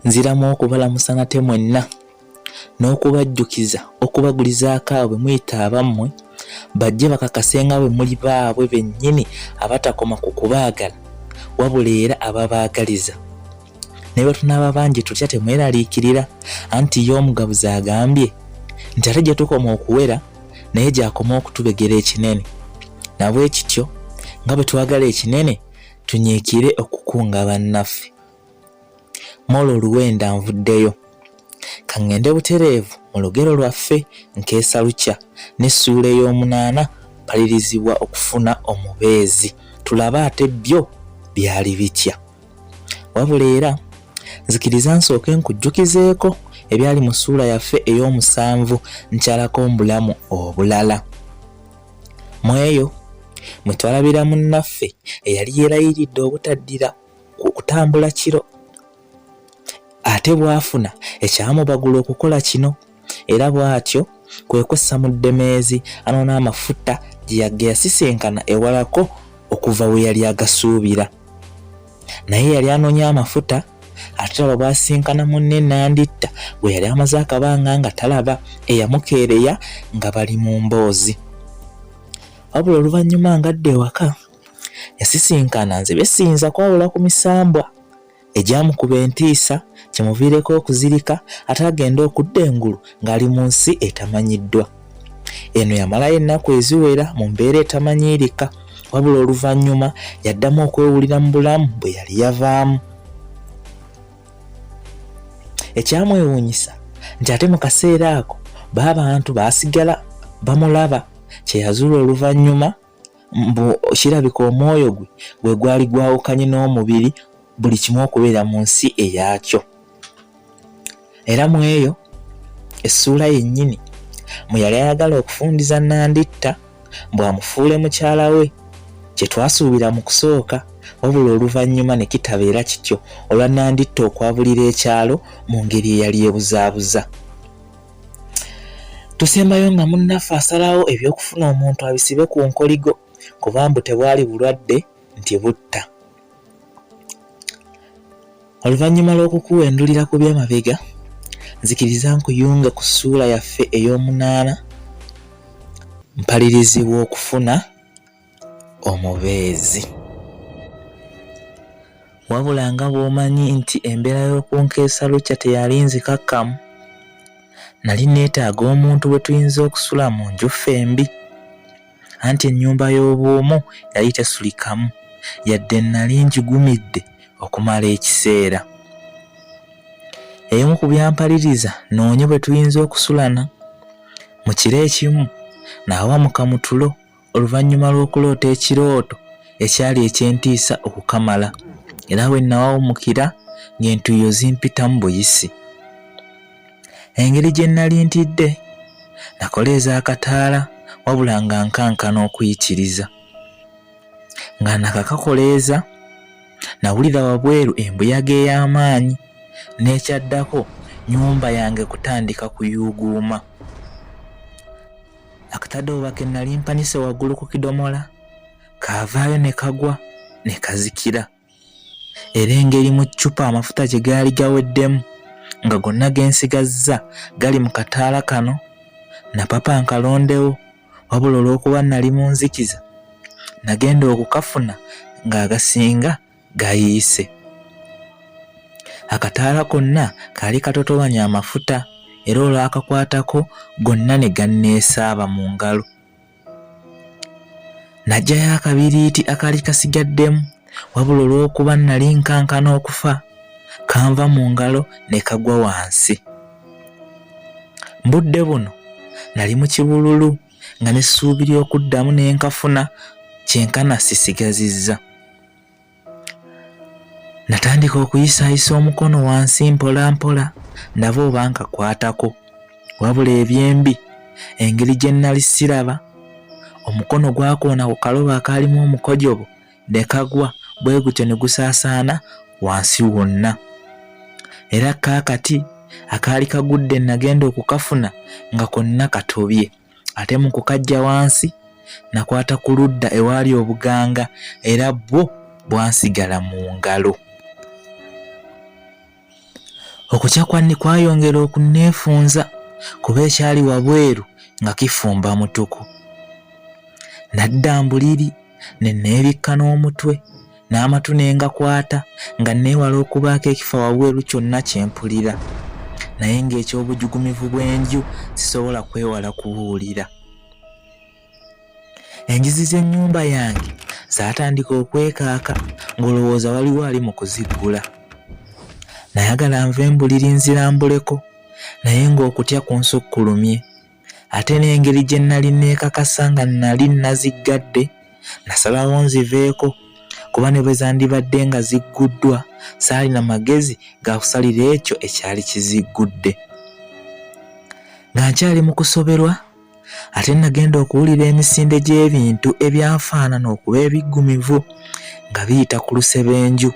Nziramu okubalamusa nate mwenna n'okubajjukiza okubagulizaako abo bwe muyita abammwe bajje bakakasenga bwe muli baabwe bennyini abatakoma ku kubaagala wabula era ababaagaliza. Ne bwe tunaaba bangi tutya temweraliikirira anti ye omugabuzi agambye nti ate gye tukoma okuwera naye gy'akoma okutubegera ekinene. Nabwe kityo nga bwe twagala ekinene tunyiikire okukunga bannaffe. Molo Luwenda nvuddeyo. Kangende butereevu mu lugero lwaffe Nkeesa Lukya n'essuula ey'omunaana mpalirizibwa okufuna omubeezi. Tulabe ate byo byali bitya. Wabula era nzikiriza nsooke nkujjukizeeko ebyali mu ssuula yaffe ey'omusanvu nkyalako mbulamu obulala. Mu eyo mwe twalabira munnaffe eyali yeerayiridde obutaddira kutambula kiro. Ate bw'afuna ekyamubagula okukola kino era bw'atyo kwe kwessa mu Ddemeezi anoona amafuta gye yasisinkana ewalako okuva we yali agasuubira. Naye yali anoonya amafuta ate laba bw'asinkana munne Nanditta bwe yali amaze akabanga nga talaba eyamukeereya nga bali mu mboozi. Wabula oluvannyuma ng'adda ewaka yasisinkana nze besinza kwawula ku misambwa egyamukuba entiisa kyemuviireko okuzirika ate agenda okudda engulu ng'ali mu nsi etamanyiddwa. Eno yamalayo ennaku eziwera mu mbeera etamanyiirika wabula oluvannyuma yaddamu okwewulira mu bulamu bwe yali yavaamu. Ekyamwewuunyisa nti ate mu kaseera ako b'abantu baasigala bamulaba kyeyazuula oluvannyuma mbu kirabika omwoyo gwe gwali gwawukanye n'omubiri buli kimu okubeera mu nsi eyakyo. Era mu eyo essuula yennyini mwe yali ayagala okufundiza Nanditta bw'amufuule mukyala we kye twasuubira mu kusooka wabula oluvannyuma ne kitabeera kityo olwa Nanditta okwabulira ekyalo mu ngeri eyali ebuzaabuza. Tusembayo nga munnaffe asalawo eby'okufuna omuntu abisibe ku nkoligo kuba mbu tebwali bulwadde nti butta. Oluvannyuma lw'okukuwendulira ku by'amabega nzikiriza nkuyunga ku ssuula yaffe ey'omunaana mpalirizibwa okufuna omubeezi. Wabula nga bw'omanyi nti embeera y'oku Nkeesa Lukya teyali nzikakkamu, nali neetaaga omuntu bwe tuyinza okusula mu nju fembi anti ennyumba y'obwomu yali tesulikamu yadde nali njigumidde okumala ekiseera. Ebimu ku byampaliriza noonye bwe tuyinza okusulana mu kiro ekimu n'awamuka mu tulo oluvannyuma lw'okuloota ekirooto ekyali eky'entiisa okukamala era bwe nawawumukira ng'entuuyo zimpitamu buyisi. Engeri gye nali ntidde nakoleeza akataala wabula nga nkankana okuyikiriza. Nga nakakakoleeza nawulira wabweru embuyaga ey'amaanyi n'ekyaddako nnyumba yange kutandika kuyuuguuma. Akatadooba ke nali mpanise waggulu ku kidomola kaavaayo ne kagwa ne kazikira. Era engeri mu ccupa amafuta gye gaali gaweddemu nga gonna gensigazza gali mu kataala kano napapa nkalondewo wabula olw'okuba nali mu nzikiza nagenda okukafuna ng'agasinga gayiise. Akataala konna kaali katotobanya amafuta era olwakakwatako gonna ne ganneesaaba mu ngalo. Najjayo akabiriiti akaali kasigaddemu wabula olw'okuba nali nkankana okufa kanva mu ngalo ne kagwa wansi. Mbudde buno nali mu kibululu nga n'essuubi ly'okuddamu ne nkafuna kyenkana sisigazizza. Natandika okuyisaayisa omukono wansi mpola mpola ndaba oba nkakwatako wabula ebyembi engeri gye nali siraba omukono gwakoona ku kalobo akaalimu omukojobo ne kagwa bwe gutyo ne gusaasaana wansi wonna. Era kaakati akaali kagudde nagenda okukafuna nga konna katobye, ate mu kukajja wansi nakwata ku ludda ewaali obuganga era bwo bwansigala mu ngalo. Okutya kwanni kwayongera okunneefunza kuba ekyali wabweru nga kifumba mutuku. Nadda mbuliri ne neebikka n'omutwe n'amatu ne ngakwata nga neewala okubaako ekifa wabweru kyonna kye mpulira, naye ng'ekyobujugumivu bw'enju sisobola kwewala kubuulira. Enjizi z'ennyumba yange zaatandika okwekaaka ng'olowooza waliwo ali mu kuziggula. Nayagala nve mbuliri nzirambuleko, naye ng'okutya kunsukkulumye. Ate n'engeri gye nali neekakasa nga nali naziggadde, nasalawo nziveeko kuba ne bwe zandibadde nga zigguddwa saalina magezi ga kusalira ekyo ekyali kiziggudde. Nga nkyali mu kusoberwa ate nagenda okuwulira emisinde gy'ebintu ebyanfaanana okuba ebiggumivu nga biyita ku lusebenju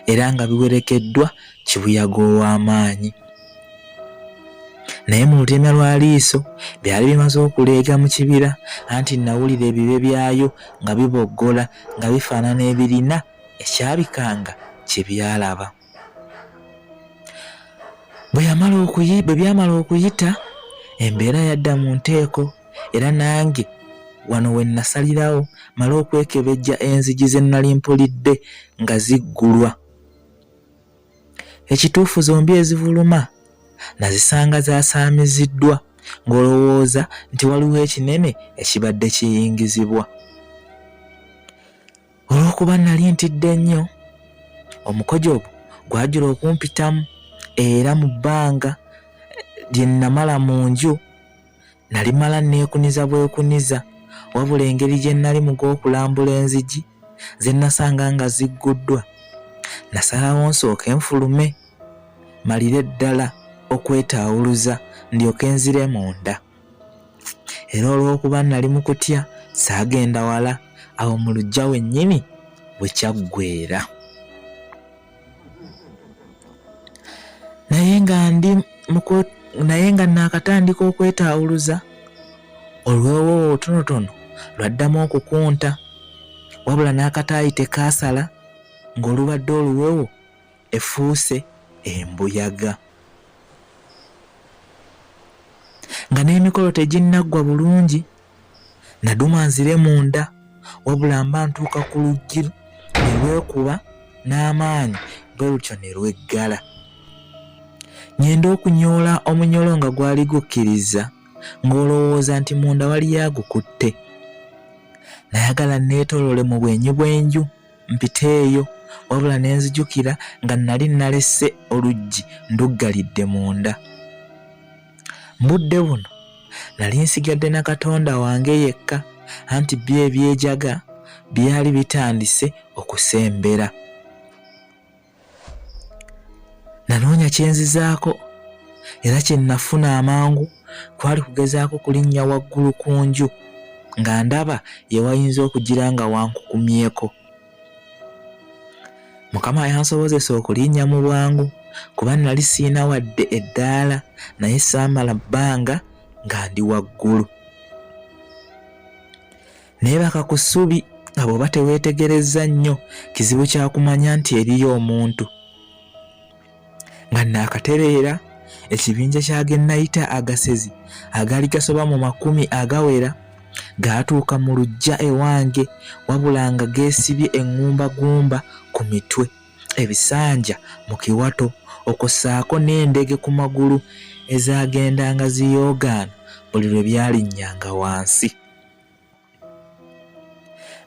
era nga biwerekeddwa kibuyaga ow'amaanyi. Naye mu lutemya lwa liiso byali bimaze okuleega mu kibira, anti nawulira ebibe byayo nga biboggola nga bifaanana ebirina ekyabikanga kye byalaba. Bwe byamala okuyita embeera yadda mu nteeko, era nange wano we nasalirawo male okwekebejja enzigi ze nali mpulidde nga ziggulwa. Ekituufu zombi ezivuluma nazisanga zaasaamiziddwa ng'olowooza nti waliwo ekinene ekibadde kiyingizibwa. Olw'okuba nali ntidde nnyo, omukojobo gwajula okumpitamu era mu bbanga lye namala mu nju nalimala neekuniza bwekuniza, wabula engeri gye nali mu gw'okulambula enzigi ze nasanga nga zigguddwa, nasalawo nsooke nfulume malire ddala okwetaawuluza ndyoke nzire munda. Era olw'okuba nali mu kutya saagenda wala, awo mu luggya wennyini bwe kyaggweera. Naye nga naakatandika okwetaawuluza, olwewo otonotono lwaddamu okukunta, wabula n'akataayi tekaasala ng'olubadde oluwewo efuuse embuyaga. Nga n'emikolo teginnaggwa bulungi, naduma nzire munda, wabula mba ntuuka ku luggi ne lwekuba n'amaanyi bwe lutyo ne lweggala. Ngenda okunyoola omunyolo nga gwali gukkiriza ng'olowooza nti munda waliyo agukutte. Nayagala neetoolole mu bwenyi bw'enju mpiteeyo, wabula ne nzijukira nga nali nalese oluggi nduggalidde munda. Mbudde buno nali nsigadde na Katonda wange yekka, anti byo ebyejaga byali bitandise okusembera. Nanoonya kyenzizaako era kye nafuna amangu kwali kugezaako kulinnya waggulu ku nju nga ndaba ye wayinza okugira nga wankukumyeko. Mukama yansobozesa okulinnya mu bwangu kuba nali siina wadde eddaala, naye saamala bbanga nga ndi waggulu. Neebaka ku ssubi nga bw'oba teweetegerezza nnyo kizibu kya kumanya nti eriyo omuntu. Nga naakatereera ekibinja kyagennayita agasezi agaali gasoba mu 10 agawera gaatuuka mu luggya ewange, wabula nga geesibye eŋŋumbagumba ku mitwe, ebisanja mu kiwato, okossaako n'endege ku magulu ezaagendanga ziyoogaana buli lwe byalinnyanga wansi.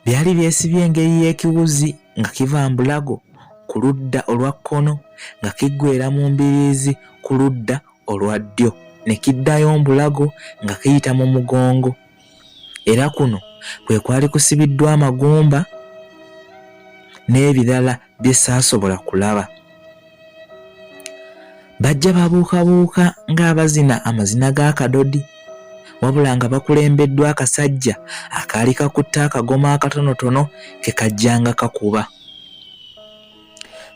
Byali byesibye engeri y'ekiwuzi nga kiva mbulago ku ludda olwa kkono nga kiggweera mu mbiriizi ku ludda olwa ddyo ne kiddayo mbulago nga kiyita mu mugongo. Era kuno kwe kwali kusibiddwa amagumba n'ebirala bye saasobola kulaba. Bajja babuukabuuka ng'abazina amazina ga kadodi, wabula nga bakulembeddwa akasajja akaali kakutta akagoma akatonotono ke kajjanga kakuba.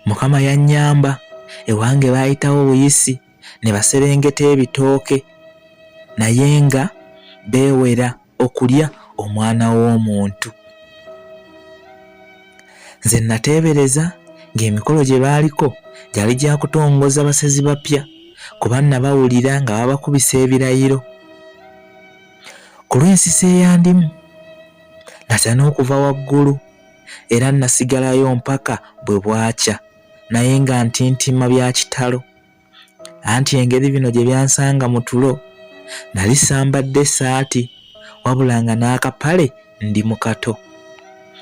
Mukama yannyamba, ewange baayitawo buyisi ne baserengeta ebitooke, naye nga beewera okulya omwana w'omuntu. Nze nateebereza ng'emikolo gye baaliko gyali gya kutongoza basezi bapya, kuba nabawulira nga babakubisa ebirayiro. Ku lw'ensisa eyandimu natya n'okuva waggulu, era nasigalayo mpaka bwe bwakya, naye nga ntintima bya kitalo. Anti engeri bino gye byansanga mu tulo, nali sambadde essaati wabula nga n'akapale ndi mu kato.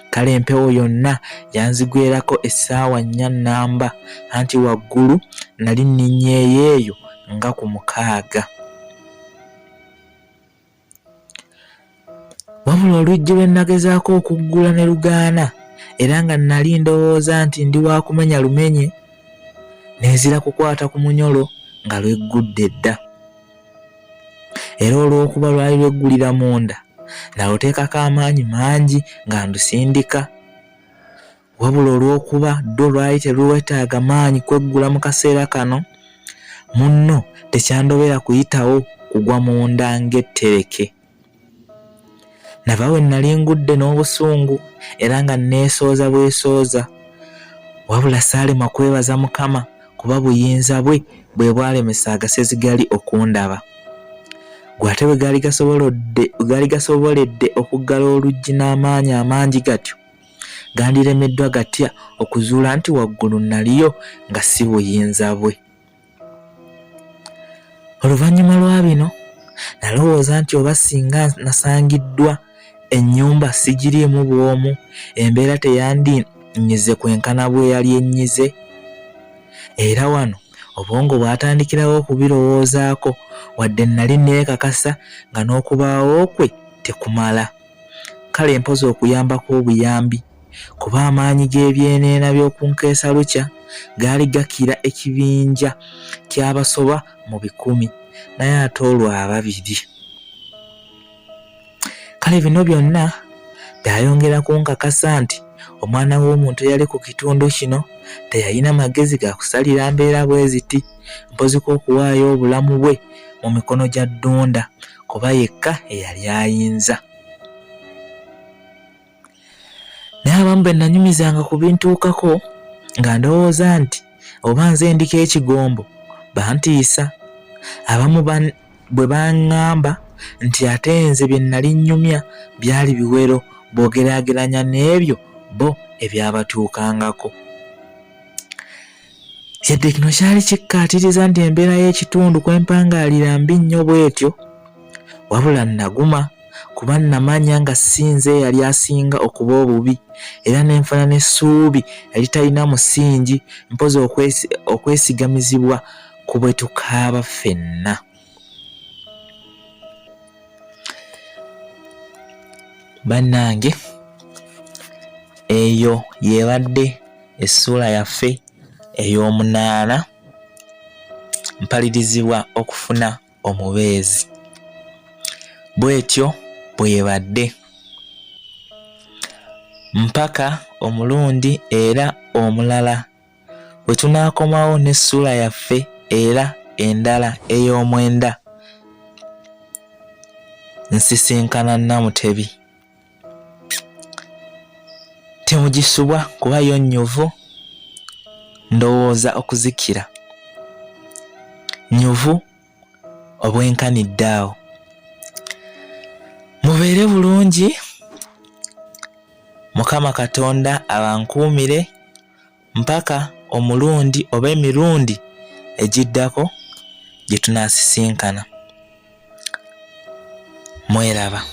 Kale empewo yonna yanzigwerako essaawa 4 nnamba, anti waggulu nali nninyeeyo eyo nga ku 6. Wabula oluggi lwe nagezaako okuggula ne lugaana, era nga nali ndowooza nti ndi wa kumenya lumenye, neezira kukwata ku munyolo nga lweggudde dda. Era olw'okuba lwali lweggulira munda, naluteekako amaanyi mangi nga ndusindika. Wabula olw'okuba ddwo lwali teruwetaaga maanyi kweggula mu kaseera kano, munno tekyandobera kuyitawo kugwa munda ng'ettereke. Nava we nali ngudde n'obusungu era nga neesooza bwesooza, wabula saalema kwebaza Mukama kuba buyinza bwe bwe bwalemesa agasezi gali okundaba. Gwate bwe gaali gasoboledde okuggala oluggi n'amaanyi amangi gatyo, gandiremeddwa gatya okuzuula nti waggulu naliyo nga si buyinza bwe. Oluvannyuma lwa bino nalowooza nti oba singa nasangiddwa ennyumba sigiriimu bwomu, embeera teyandinyize kwenkana bwe yali ennyize. Era wano obwongo bwatandikirawo okubirowoozaako, wadde nali neekakasa nga n'okubaawo kwe tekumala. Kale mpozi okuyambako obuyambi, kuba amaanyi g'ebyeneena by'okunkeesa lukya gaali gakira ekibinja ky'abasoba mu 100, naye ate olwo 2. Kale bino byonna byayongera kunkakasa nti omwana w'omuntu eyali ku kitundu kino teyalina magezi ga kusalira mbeera bwe ziti, mpozi kw'okuwaayo obulamu bwe mu mikono gya Ddunda, kuba yekka eyali ayinza. Naye abamu be nanyumizanga ku bintuukako nga ndowooza nti oba nze ndiko ekigombo bantiisa. Abamu bwe baŋŋamba nti ate nze bye nali nnyumya byali biwero bw'ogeraageranya n'ebyo bo ebyabatuukangako. Yadde kino kyali kikkaatiriza nti embeera y'ekitundu kwe mpangaalira mbi nnyo bw'etyo, wabula naguma kuba namanya nga si nze yali asinga okuba obubi, era n'enfuna n'essuubi yali talina musingi, mpozi okwesigamizibwa ku bwe tukaaba ffenna. Bannange, eyo yeebadde essuula yaffe ey'omunaana, mpalirizibwa okufuna omubeezi. Bw'etyo bwebadde mpaka omulundi era omulala bwe tunaakomawo n'essuula yaffe era endala ey'omwenda. Nsisinkana Namutebi. Temugisubwa kuba yo nnyuvu, ndowooza okuzikira. Nnyuvu obwenkanidde awo. Mubeere bulungi, Mukama Katonda abankuumire mpaka omulundi oba emirundi egiddako gye tunaasisinkana. Mweraba.